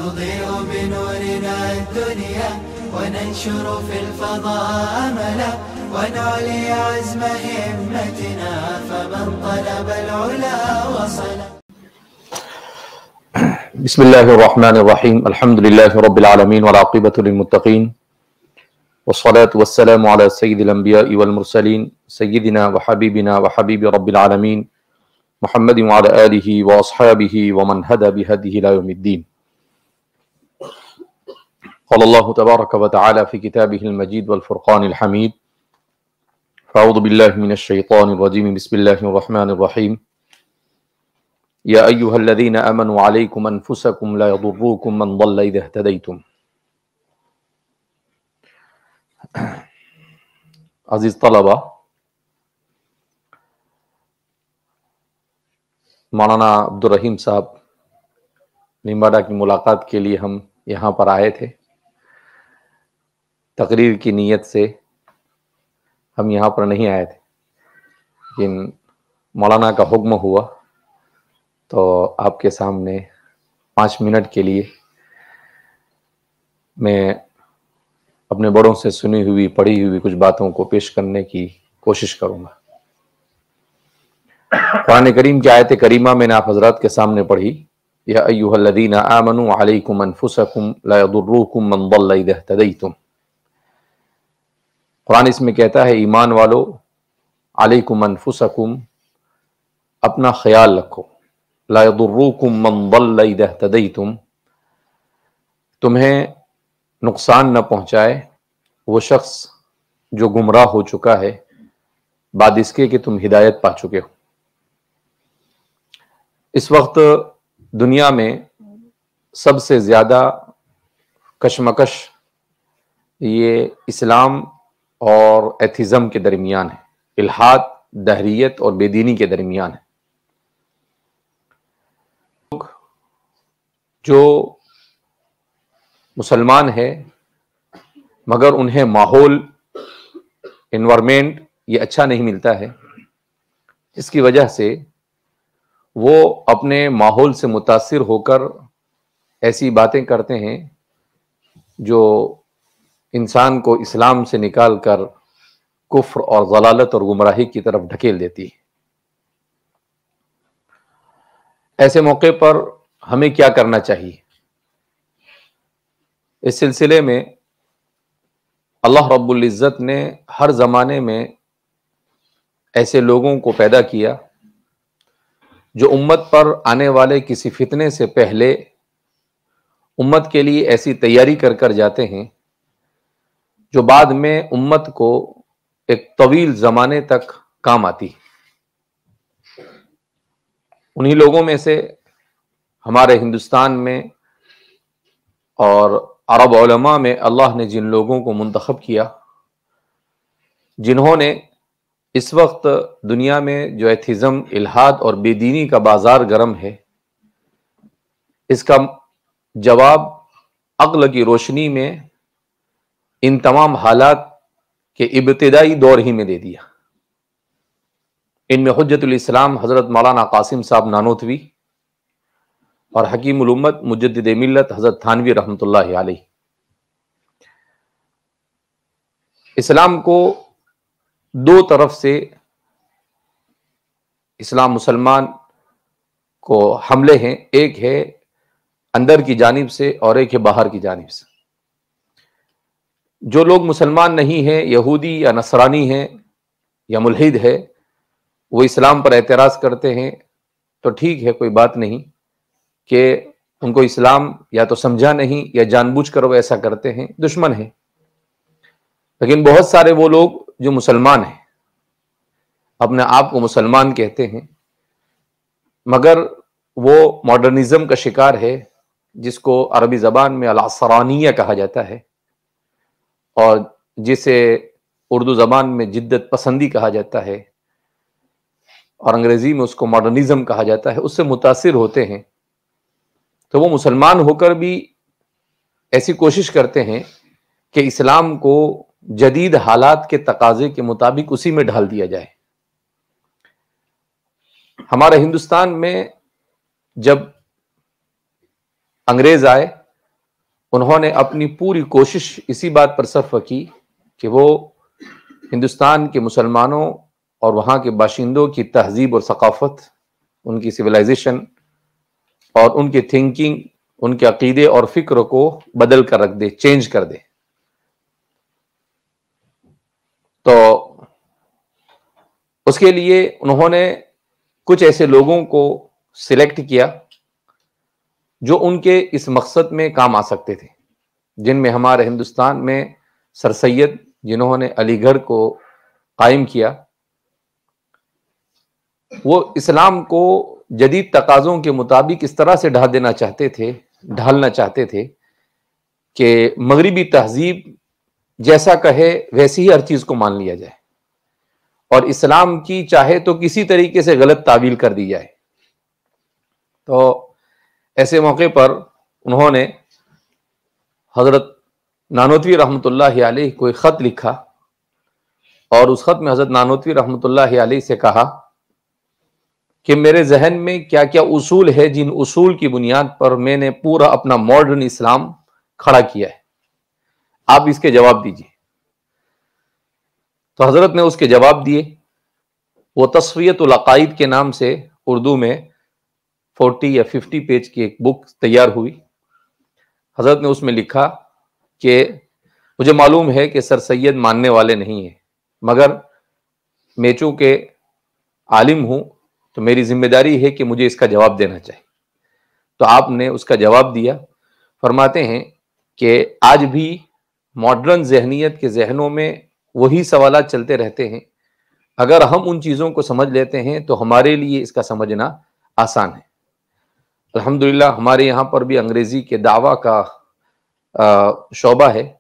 نضيء بنورنا الدنيا وننشر في الفضاء أملا ونعلي عزم همتنا فمن طلب العلا وصل. بسم الله الرحمن الرحيم. الحمد لله رب العالمين والعاقبة للمتقين والصلاة والسلام على سيد الأنبياء والمرسلين سيدنا وحبيبنا وحبيب رب العالمين محمد وعلى آله وأصحابه ومن هدى بهديه إلى يوم الدين. قال الله تبارك وتعالى في كتابه المجيد والفرقان الحميد: فأعوذ بالله من الشيطان الرجيم. بسم الله الرحمن الرحيم. يا أيها الذين آمنوا عليكم أنفسكم لا يضركم من ضل إذا اهتديتم. عزیز طلبہ، مولانا عبدالرحیم صاحب نمباڈا کی ملاقات کے لیے ہم یہاں پر آئے تھے. تقریر کی نیت سے ہم یہاں پر نہیں آئے تھے، لیکن مولانا کا حکم ہوا تو آپ کے سامنے 5 منٹ کے لیے میں اپنے بڑوں سے سنی ہوئی پڑھی ہوئی کچھ باتوں کو پیش کرنے کی کوشش کروں گا. قرآن کریم کی آیت کریمہ میں نے آپ حضرات کے سامنے پڑھی: یا ایھا الذین آمنوا علیکم انفسکم لا یضرکم من ضل اذا اہتدیتم. قرآن اس میں کہتا ہے ایمان والو، علیکم انفسکم، اپنا خیال رکھو، لا یضرکم من ضل اذا اہتدیتم، تمہیں نقصان نہ پہنچائے وہ شخص جو گمراہ ہو چکا ہے بعد اس کے کہ تم ہدایت پا چکے ہو. اس وقت دنیا میں سب سے زیادہ کشمکش یہ اسلام اور ایتھزم کے درمیان ہے، الحاد، دہریت اور بے دینی کے درمیان ہے. جو مسلمان ہے مگر انہیں ماحول، انوائرمنٹ یہ اچھا نہیں ملتا ہے، اس کی وجہ سے وہ اپنے ماحول سے متاثر ہو کر ایسی باتیں کرتے ہیں جو انسان کو اسلام سے نکال کر کفر اور ضلالت اور گمراہی کی طرف ڈھکیل دیتی ہے. ایسے موقع پر ہمیں کیا کرنا چاہیے؟ اس سلسلے میں اللہ رب العزت نے ہر زمانے میں ایسے لوگوں کو پیدا کیا جو امت پر آنے والے کسی فتنے سے پہلے امت کے لیے ایسی تیاری کر کر جاتے ہیں جو بعد میں امت کو ایک طویل زمانے تک کام آتی. انہی لوگوں میں سے ہمارے ہندوستان میں اور عرب علماء میں اللہ نے جن لوگوں کو منتخب کیا، جنہوں نے اس وقت دنیا میں جو ایتھزم، الحاد اور بے دینی کا بازار گرم ہے، اس کا جواب عقل کی روشنی میں ان تمام حالات کے ابتدائی دور ہی میں دے دیا. ان میں حجت الاسلام حضرت مولانا قاسم صاحب نانوتوی اور حکیم الامت مجدد ملت حضرت تھانوی رحمۃ اللہ علیہ. اسلام کو دو طرف سے اسلام مسلمان کو حملے ہیں، ایک ہے اندر کی جانب سے اور ایک ہے باہر کی جانب سے. جو لوگ مسلمان نہیں ہیں، یہودی یا نصرانی ہیں یا ملحد ہے، وہ اسلام پر اعتراض کرتے ہیں تو ٹھیک ہے، کوئی بات نہیں کہ ان کو اسلام یا تو سمجھا نہیں یا جان بوجھ کر وہ ایسا کرتے ہیں، دشمن ہیں. لیکن بہت سارے وہ لوگ جو مسلمان ہیں، اپنے آپ کو مسلمان کہتے ہیں، مگر وہ ماڈرنزم کا شکار ہے، جس کو عربی زبان میں العصرانیہ کہا جاتا ہے اور جسے اردو زبان میں جدت پسندی کہا جاتا ہے اور انگریزی میں اس کو ماڈرنزم کہا جاتا ہے، اس سے متاثر ہوتے ہیں. تو وہ مسلمان ہو کر بھی ایسی کوشش کرتے ہیں کہ اسلام کو جدید حالات کے تقاضے کے مطابق اسی میں ڈھال دیا جائے. ہمارے ہندوستان میں جب انگریز آئے انہوں نے اپنی پوری کوشش اسی بات پر صرف کی کہ وہ ہندوستان کے مسلمانوں اور وہاں کے باشندوں کی تہذیب اور ثقافت، ان کی سویلائزیشن اور ان کی تھنکنگ، ان کے عقیدے اور فکر کو بدل کر رکھ دے، چینج کر دے۔ تو اس کے لیے انہوں نے کچھ ایسے لوگوں کو سلیکٹ کیا جو ان کے اس مقصد میں کام آ سکتے تھے، جن میں ہمارے ہندوستان میں سر سید، جنہوں نے علی گڑھ کو قائم کیا، وہ اسلام کو جدید تقاضوں کے مطابق اس طرح سے ڈھالنا چاہتے تھے کہ مغربی تہذیب جیسا کہے ویسی ہی ہر چیز کو مان لیا جائے، اور اسلام کی چاہے تو کسی طریقے سے غلط تعویل کر دی جائے۔ تو ایسے موقع پر انہوں نے حضرت نانوتوی رحمۃ اللہ علیہ کو ایک خط لکھا، اور اس خط میں حضرت نانوتوی رحمۃ اللہ علیہ سے کہا کہ میرے ذہن میں کیا کیا اصول ہے، جن اصول کی بنیاد پر میں نے پورا اپنا ماڈرن اسلام کھڑا کیا ہے، آپ اس کے جواب دیجیے۔ تو حضرت نے اس کے جواب دیے۔ وہ تصفیۃ العقائد کے نام سے اردو میں 40 یا 50 پیج کی ایک بک تیار ہوئی۔ حضرت نے اس میں لکھا کہ مجھے معلوم ہے کہ سر سید ماننے والے نہیں ہیں، مگر میں چونکہ عالم ہوں تو میری ذمہ داری ہے کہ مجھے اس کا جواب دینا چاہیے۔ تو آپ نے اس کا جواب دیا۔ فرماتے ہیں کہ آج بھی ماڈرن ذہنیت کے ذہنوں میں وہی سوالات چلتے رہتے ہیں۔ اگر ہم ان چیزوں کو سمجھ لیتے ہیں تو ہمارے لیے اس کا سمجھنا آسان ہے۔ الحمدللہ ہمارے یہاں پر بھی انگریزی کے دعویٰ کا شعبہ ہے،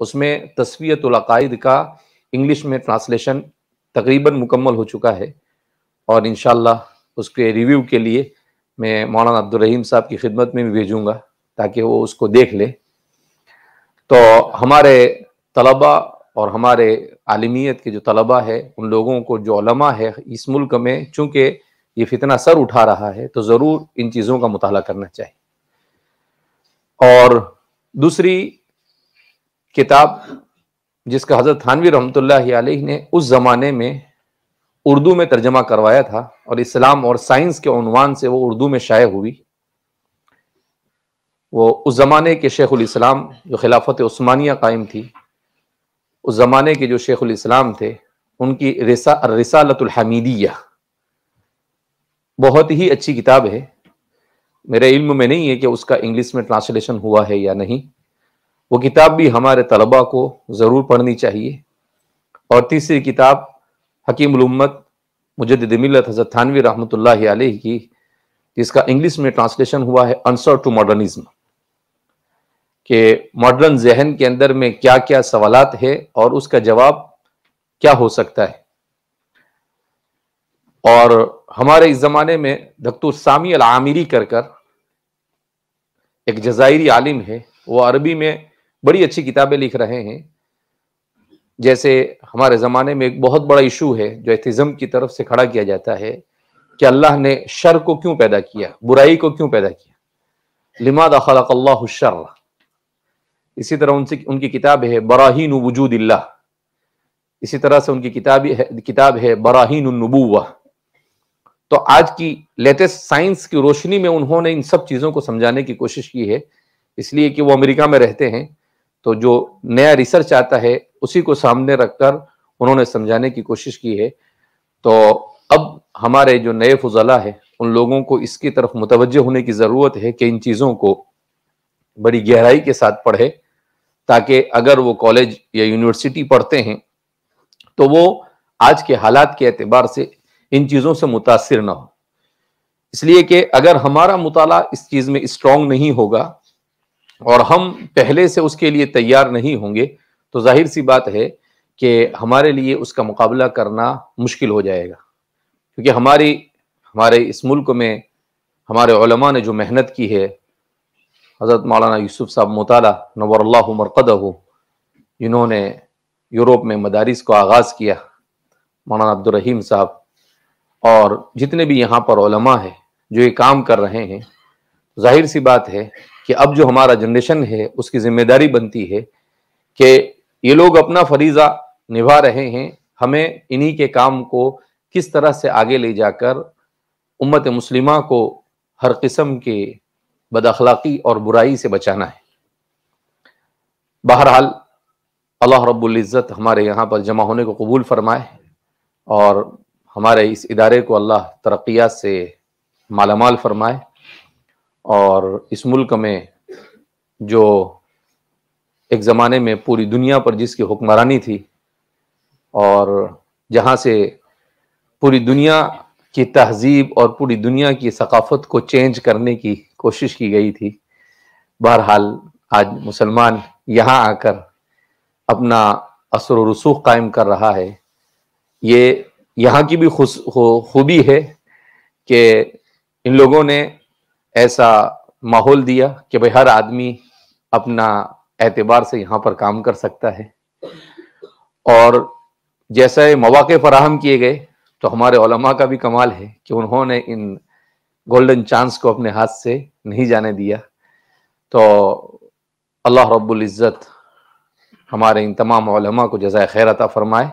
اس میں تصفیۃ العقائد کا انگلش میں ٹرانسلیشن تقریباً مکمل ہو چکا ہے، اور انشاءاللہ اس کے ریویو کے لیے میں مولانا عبدالرحیم صاحب کی خدمت میں بھی بھیجوں گا تاکہ وہ اس کو دیکھ لے۔ تو ہمارے طلباء اور ہمارے عالمیت کے جو طلباء ہے، ان لوگوں کو، جو علماء ہے اس ملک میں، چونکہ یہ فتنہ سر اٹھا رہا ہے تو ضرور ان چیزوں کا مطالعہ کرنا چاہیے۔ اور دوسری کتاب جس کا حضرت تھانوی رحمۃ اللہ علیہ نے اس زمانے میں اردو میں ترجمہ کروایا تھا، اور اسلام اور سائنس کے عنوان سے وہ اردو میں شائع ہوئی، وہ اس زمانے کے شیخ الاسلام جو خلافت عثمانیہ قائم تھی، اس زمانے کے جو شیخ الاسلام تھے، ان کی رسالۃ الحمیدیہ بہت ہی اچھی کتاب ہے۔ میرے علم میں نہیں ہے کہ اس کا انگلش میں ٹرانسلیشن ہوا ہے یا نہیں۔ وہ کتاب بھی ہمارے طلباء کو ضرور پڑھنی چاہیے۔ اور تیسری کتاب حکیم الامت مجدد ملت حضرت تھانوی رحمۃ اللہ علیہ کی، جس کا انگلش میں ٹرانسلیشن ہوا ہے آنسر ٹو ماڈرنزم، کہ ماڈرن ذہن کے اندر میں کیا کیا سوالات ہے اور اس کا جواب کیا ہو سکتا ہے۔ اور ہمارے اس زمانے میں دکتور سامی العامری کر ایک جزائری عالم ہے، وہ عربی میں بڑی اچھی کتابیں لکھ رہے ہیں۔ جیسے ہمارے زمانے میں ایک بہت بڑا ایشو ہے جو ایتھیزم کی طرف سے کھڑا کیا جاتا ہے کہ اللہ نے شر کو کیوں پیدا کیا، برائی کو کیوں پیدا کیا، لماذا خلق اللہ الشر۔ اسی طرح ان کی کتاب ہے براہین وجود اللہ، اسی طرح سے ان کی کتاب ہے براہین النبوہ۔ تو آج کی لیٹسٹ سائنس کی روشنی میں انہوں نے ان سب چیزوں کو سمجھانے کی کوشش کی ہے، اس لیے کہ وہ امریکہ میں رہتے ہیں، تو جو نیا ریسرچ آتا ہے اسی کو سامنے رکھ کر انہوں نے سمجھانے کی کوشش کی ہے۔ تو اب ہمارے جو نئے فضلاء ہیں ان لوگوں کو اس کی طرف متوجہ ہونے کی ضرورت ہے کہ ان چیزوں کو بڑی گہرائی کے ساتھ پڑھے، تاکہ اگر وہ کالج یا یونیورسٹی پڑھتے ہیں تو وہ آج کے حالات کے اعتبار سے ان چیزوں سے متاثر نہ ہو۔ اس لیے کہ اگر ہمارا مطالعہ اس چیز میں اسٹرانگ نہیں ہوگا اور ہم پہلے سے اس کے لیے تیار نہیں ہوں گے تو ظاہر سی بات ہے کہ ہمارے لیے اس کا مقابلہ کرنا مشکل ہو جائے گا، کیونکہ ہمارے اس ملک میں ہمارے علماء نے جو محنت کی ہے، حضرت مولانا یوسف صاحب مطالعہ نور اللہ مرقدہ، جنہوں نے یوروپ میں مدارس کو آغاز کیا، مولانا عبدالرحیم صاحب، اور جتنے بھی یہاں پر علماء ہیں جو یہ کام کر رہے ہیں، ظاہر سی بات ہے کہ اب جو ہمارا جنریشن ہے اس کی ذمہ داری بنتی ہے کہ یہ لوگ اپنا فریضہ نبھا رہے ہیں، ہمیں انہی کے کام کو کس طرح سے آگے لے جا کر امت مسلمہ کو ہر قسم کے بد اخلاقی اور برائی سے بچانا ہے۔ بہرحال اللہ رب العزت ہمارے یہاں پر جمع ہونے کو قبول فرمائے اور ہمارے اس ادارے کو اللہ ترقیات سے مالا مال فرمائے، اور اس ملک میں جو ایک زمانے میں پوری دنیا پر جس کی حکمرانی تھی اور جہاں سے پوری دنیا کی تہذیب اور پوری دنیا کی ثقافت کو چینج کرنے کی کوشش کی گئی تھی، بہرحال آج مسلمان یہاں آ کر اپنا اثر و رسوخ قائم کر رہا ہے۔ یہ یہاں کی بھی خوبی ہے کہ ان لوگوں نے ایسا ماحول دیا کہ بھئی ہر آدمی اپنا اعتبار سے یہاں پر کام کر سکتا ہے، اور جیسے مواقع فراہم کیے گئے تو ہمارے علماء کا بھی کمال ہے کہ انہوں نے ان گولڈن چانس کو اپنے ہاتھ سے نہیں جانے دیا۔ تو اللہ رب العزت ہمارے ان تمام علماء کو جزائے خیر عطا فرمائے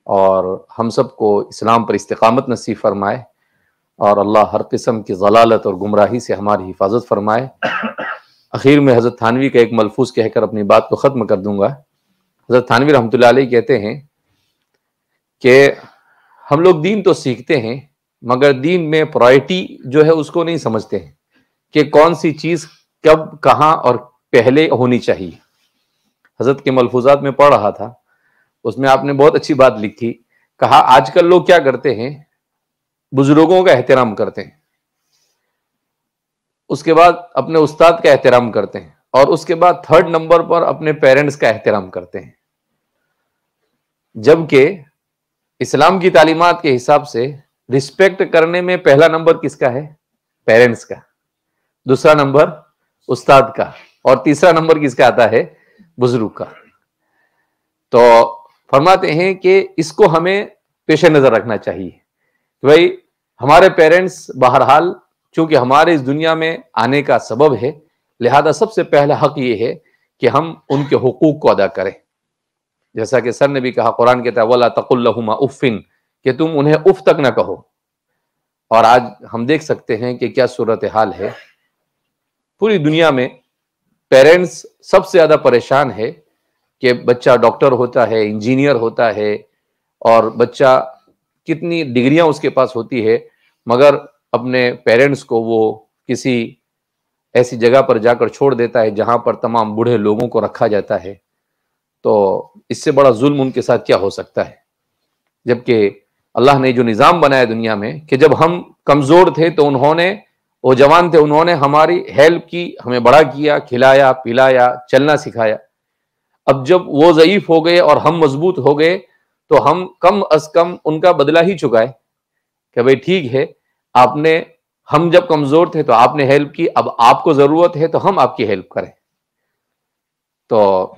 اور ہم سب کو اسلام پر استقامت نصیب فرمائے، اور اللہ ہر قسم کی ضلالت اور گمراہی سے ہماری حفاظت فرمائے۔ اخیر میں حضرت تھانوی کا ایک ملفوظ کہہ کر اپنی بات کو ختم کر دوں گا۔ حضرت تھانوی رحمۃ اللہ علیہ کہتے ہیں کہ ہم لوگ دین تو سیکھتے ہیں مگر دین میں پرائرٹی جو ہے اس کو نہیں سمجھتے ہیں کہ کون سی چیز کب کہاں اور پہلے ہونی چاہیے۔ حضرت کے ملفوظات میں پڑھ رہا تھا، اس میں آپ نے بہت اچھی بات لکھی، کہا آج کل لوگ کیا کرتے ہیں، بزرگوں کا احترام کرتے ہیں، اس کے بعد اپنے استاد کا احترام کرتے ہیں، اور اس کے بعد تھرڈ نمبر پر اپنے پیرنٹس کا احترام کرتے ہیں، جبکہ اسلام کی تعلیمات کے حساب سے رسپیکٹ کرنے میں پہلا نمبر کس کا ہے؟ پیرنٹس کا، دوسرا نمبر استاد کا، اور تیسرا نمبر کس کا آتا ہے؟ بزرگ کا۔ تو فرماتے ہیں کہ اس کو ہمیں پیش نظر رکھنا چاہیے کہ بھائی ہمارے پیرنٹس بہرحال چونکہ ہمارے اس دنیا میں آنے کا سبب ہے، لہذا سب سے پہلا حق یہ ہے کہ ہم ان کے حقوق کو ادا کریں، جیسا کہ سر نے بھی کہا، قرآن کہتا ہے وَلَا تَقُلْ لَهُمَا اُفٍّ، کہ تم انہیں اف تک نہ کہو۔ اور آج ہم دیکھ سکتے ہیں کہ کیا صورتحال ہے، پوری دنیا میں پیرنٹس سب سے زیادہ پریشان ہے کہ بچہ ڈاکٹر ہوتا ہے، انجینئر ہوتا ہے، اور بچہ کتنی ڈگریاں اس کے پاس ہوتی ہے، مگر اپنے پیرنٹس کو وہ کسی ایسی جگہ پر جا کر چھوڑ دیتا ہے جہاں پر تمام بوڑھے لوگوں کو رکھا جاتا ہے۔ تو اس سے بڑا ظلم ان کے ساتھ کیا ہو سکتا ہے؟ جبکہ اللہ نے جو نظام بنایا دنیا میں کہ جب ہم کمزور تھے تو انہوں نے، وہ جوان تھے، انہوں نے ہماری ہیلپ کی، ہمیں بڑا کیا، کھلایا پلایا، چلنا سکھایا۔ اب جب وہ ضعیف ہو گئے اور ہم مضبوط ہو گئے تو ہم کم از کم ان کا بدلہ ہی چکائے کہ بھئی ٹھیک ہے، آپ نے، ہم جب کمزور تھے تو آپ نے ہیلپ کی، اب آپ کو ضرورت ہے تو ہم آپ کی ہیلپ کریں۔ تو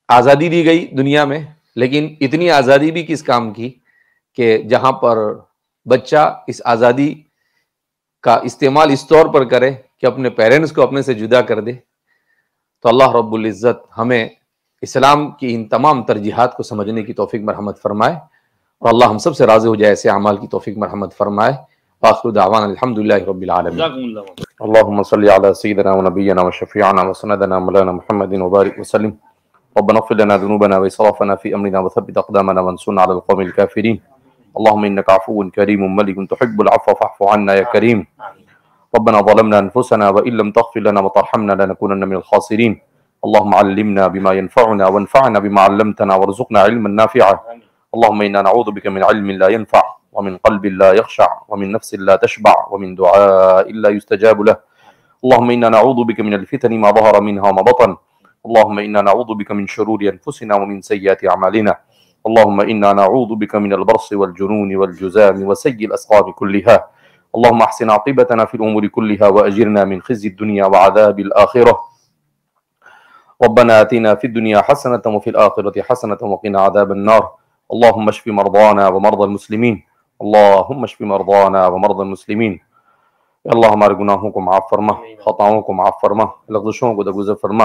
آزادی دی گئی دنیا میں، لیکن اتنی آزادی بھی کس کام کی کہ جہاں پر بچہ اس آزادی کا استعمال اس طور پر کرے کہ اپنے پیرنٹس کو اپنے سے جدا کر دے۔ تو اللہ رب العزت ہمیں اسلام کی ان تمام ترجیحات کو سمجھنے کی توفیق مرحمت فرمائے، اور اللہ ہم سب سے راضی ہو جائے ایسے اعمال کی توفیق مرحمت فرمائے۔ آخر دعوانا الحمدللہ رب العالمین۔ اللهم صل على سيدنا ونبينا وشفيعنا وسندنا مولانا محمد وبارك وسلم. ربنا اغفر لنا ذنوبنا وإسرافنا في أمرنا وثبت أقدامنا وانصرنا على القوم الكافرين. اللهم إنك عفو كريم ملك تحب العفو فاعف عنا يا كريم. ربنا ظلمنا أنفسنا وإن لم تغفر لنا وترحمنا لنكونن من الخاسرين. اللهم علمنا بما ينفعنا وانفعنا بما علمتنا وارزقنا علما نافعا. اللهم إنا نعوذ بك من علم لا ينفع ومن قلب لا يخشع ومن نفس لا تشبع ومن دعاء لا يستجاب له. اللهم إنا نعوذ بك من الفتن ما ظهر منها وما بطن. اللهم إنا نعوذ بك من شرور أنفسنا ومن سيئات أعمالنا. اللهم إنا نعوذ بك من البرص والجنون والجزام وسيء الأسقام كلها. اللهم احسن عاقبتنا في الأمور كلها وأجرنا من خزي الدنيا وعذاب الآخرة. ربنا آتنا في الدنيا حسنة وفي الآخرة حسنة وقنا عذاب النار. اللهم اشف مرضانا ومرضى المسلمين. اللهم اشف مرضانا ومرضى المسلمين. اللہ ہمارے گناہوں کو معاف فرما، خطاؤں کو معاف فرما، لغزشوں کو درگزر فرما،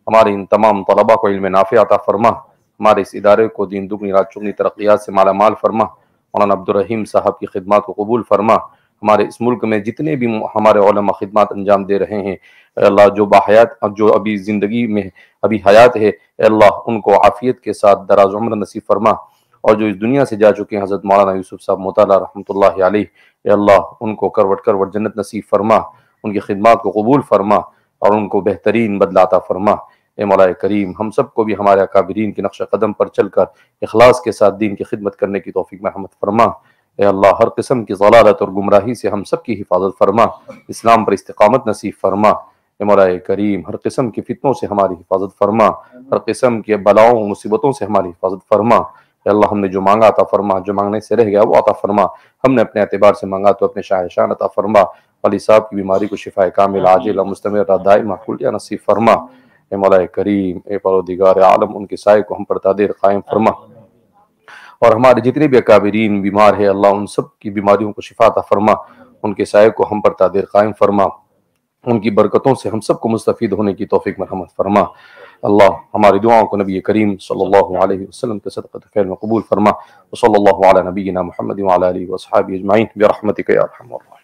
ہمارے ان تمام طلباء کو علم نافع عطا فرما، ہمارے اس ادارے کو دین دگنی رات چگنی ترقیات سے مالا مال فرما، مولانا عبدالرحیم صاحب کی خدمات کو قبول فرما، ہمارے اس ملک میں جتنے بھی ہمارے علماء خدمات انجام دے رہے ہیں اے اللہ، جو باحیات جو ابھی زندگی میں ابھی حیات ہے اے اللہ ان کو عافیت کے ساتھ دراز عمر نصیب فرما، اور جو اس دنیا سے جا چکے ہیں حضرت مولانا یوسف صاحب مطالعہ رحمۃ اللہ علیہ اے اللہ ان کو کروٹ کروٹ جنت نصیب فرما، ان کی خدمات کو قبول فرما اور ان کو بہترین بدلہ عطا فرما۔ اے مولا کریم ہم سب کو بھی ہمارے اکابرین کے نقش قدم پر چل کر اخلاص کے ساتھ دین کی خدمت کرنے کی توفیق مرحمت فرما۔ اے اللہ ہر قسم کی ضلالت اور گمراہی سے ہم سب کی حفاظت فرما، اسلام پر استقامت نصیب فرما۔ اے مولا کریم ہر قسم کی فتنوں سے ہماری حفاظت فرما، ہر قسم کے بلاؤں مصیبتوں سے ہماری حفاظت فرما۔ اے اللہ ہم نے جو مانگا عطا فرما، جو مانگنے سے رہ گیا وہ عطا فرما، ہم نے اپنے اعتبار سے مانگا تو اپنے شاہ شان عطا فرما۔ علی صاحب کی بیماری کو شفا کامل عاجل مستمر دائمہ کلیہ نصیب فرما۔ اے مولا کریم اے پروردگار عالم ان کے سائے کو ہم پر تا دیر قائم فرما، اور ہمارے جتنے بھی اکابرین بیمار ہیں اللہ ان سب کی بیماریوں کو شفا عطا فرما، ان کے سائے کو ہم پر تا دیر قائم فرما، ان کی برکتوں سے ہم سب کو مستفید ہونے کی توفیق مرحمت فرما۔ اللہ ہماری دعاؤں کو نبی کریم صلی اللہ علیہ وسلم کے صدقۃ فعل میں قبول فرما، وصلی اللہ علی نبینا محمد وعلی آلہ وصحبہ اجمعین برحمتک یا ارحم الراحمین۔